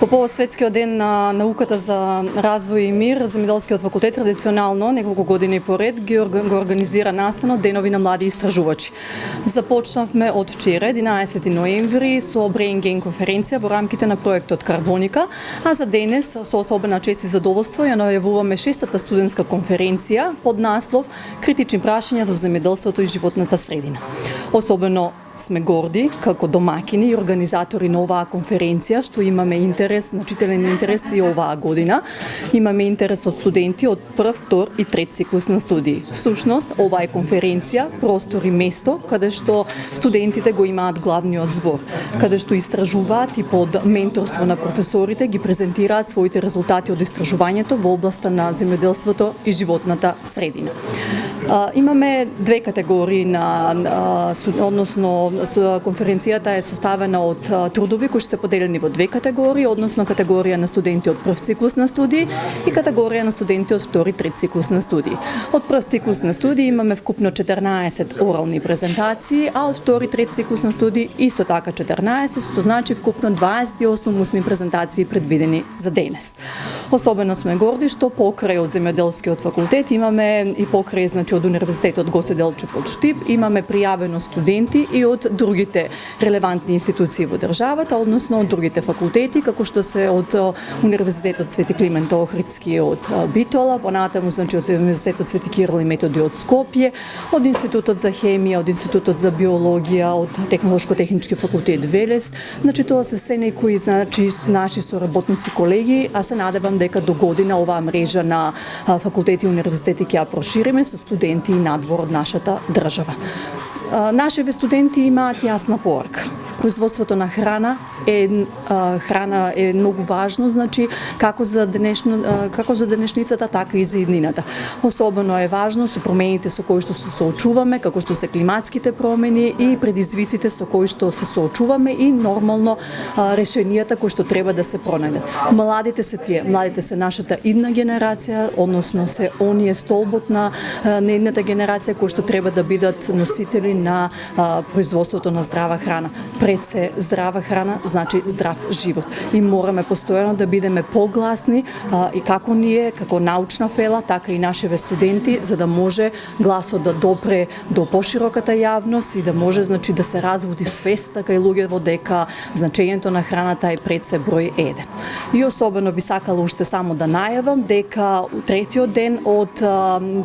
По повод Светскиот ден на науката за развој и мир, Земјоделскиот факултет традиционално неколку години поред го организира настано денови на млади истражувачи. Започнавме од вчера, 11 ноември, со Brain Gain конференција во рамките на проектот Карбоника, а за денес со особена чест и задоволство ја најавуваме 6-та студентска конференција под наслов Критични прашања во земјоделството и животната средина. Особено сме горди како домакини и организатори на оваа конференција, што имаме интерес, значителен интерес и оваа година. Имаме интерес од студенти од прв, втор и трет циклус на студии. Всушност, оваа е конференција, простор и место каде што студентите го имаат главниот збор, каде што истражуваат и под менторство на професорите ги презентираат своите резултати од истражувањето во областа на земјоделството и животната средина. Имаме две категории односно конференцијата е составена од трудови кои се поделени во две категории, односно категорија на студенти од прв циклус на студии и категорија на студенти од втори и трет циклус на студии. Од прв циклус на студии имаме вкупно 14 орални презентации, а од втори и трет циклус на студии исто така 14, што значи вкупно 28 устни презентации предвидени за денес. Особено сме горди што покрај од Земјоделскиот факултет имаме и покрај од Универзитетот Гоце Делчев од Штип имаме пријавено студенти и од другите релевантни институции во државата, односно од другите факултети, како што се од Универзитетот Свети Климент Охридски од Битола, понатаму од Универзитетот Свети Кирил и Методи од Скопје, од Институтот за хемија, од Институтот за биологија, од Технолошко-технички факултет Велес. Тоа се некои наши соработници, колеги, а се надевам дека до година оваа мрежа на факултети и универзитети ќе ја прошириме со студенти и надвор од нашата држава. Нашите студенти имаат јасна порака. Производството на храна е многу важно, значи како за денешницата, така и за иднината. Особено е важно со промените со кои што се соочуваме, како што се климатските промени и предизвиците со кои што се соочуваме и нормално решенијата кои што треба да се пронајдат. Младите се нашата идна генерација, односно се оние столбот на едната генерација кои што треба да бидат носители на производството на здрава храна. Пред се здрава храна значи здрав живот. И мораме постојано да бидеме погласни и како ние, како научна фела, така и нашите студенти, за да може гласот да допре до пошироката јавност и да може да се разводи свест така и луѓето дека значењето на храната е пред се број 1. И особено би сакала уште само да најавам дека третиот ден од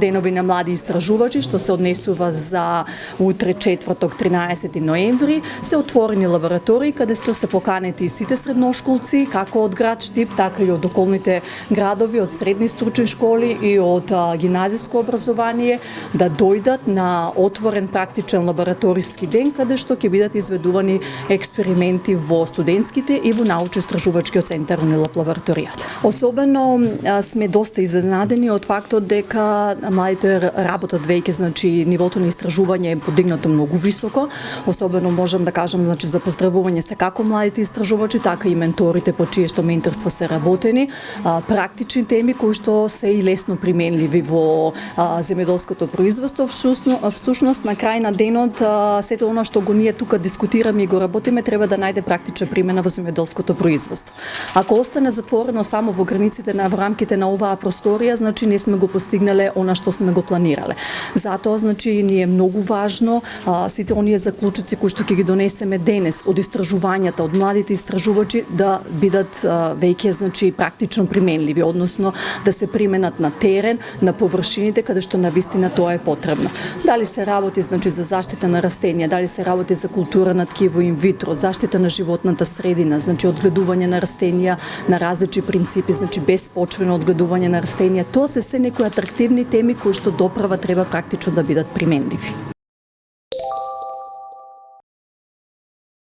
денови на млади истражувачи, што се однесува за утре четврток 13 ноември, се отворени лаборатории каде што се поканети сите средношколци, како од град Штип, така и од околните градови, од средни стручни школи и од гимназиско образование, да дојдат на отворен практичен лабораториски ден, каде што ќе бидат изведувани експерименти во студентските и во научно-истражувачкиот центар Унилаб лабораторијата. Особено сме доста изненадени од фактот дека младите работат веќе, нивото на истражување е подигнато многу високо. Особено можам да кажам за поздравување се како младите истражувачи, така и менторите по чие што менторство се работени, практични теми кои што се и лесно применливи во земјоделското производство. Всушност на крај на денот сето она што го ние тука дискутираме и го работиме треба да најде практична примена во земјоделското производство. Ако остане затворено само во границите во рамките на оваа просторија, не сме го постигнале она што сме го планирале. Затоа ни е многу важно сите оние заклучоци кои што ќе ги донесеме денес од истражувањата, од младите истражувачи да бидат веќе практично применливи, односно да се применат на терен, на површините каде што навистина тоа е потребно. Дали се работи за заштита на растенија, дали се работи за култура на ткиво инвитро, заштита на животната средина, одгледување на растенија на различни принципи, безпочвено одгледување на растенија, тоа се некои атрактивни теми кои што доправа треба практично да бидат применливи.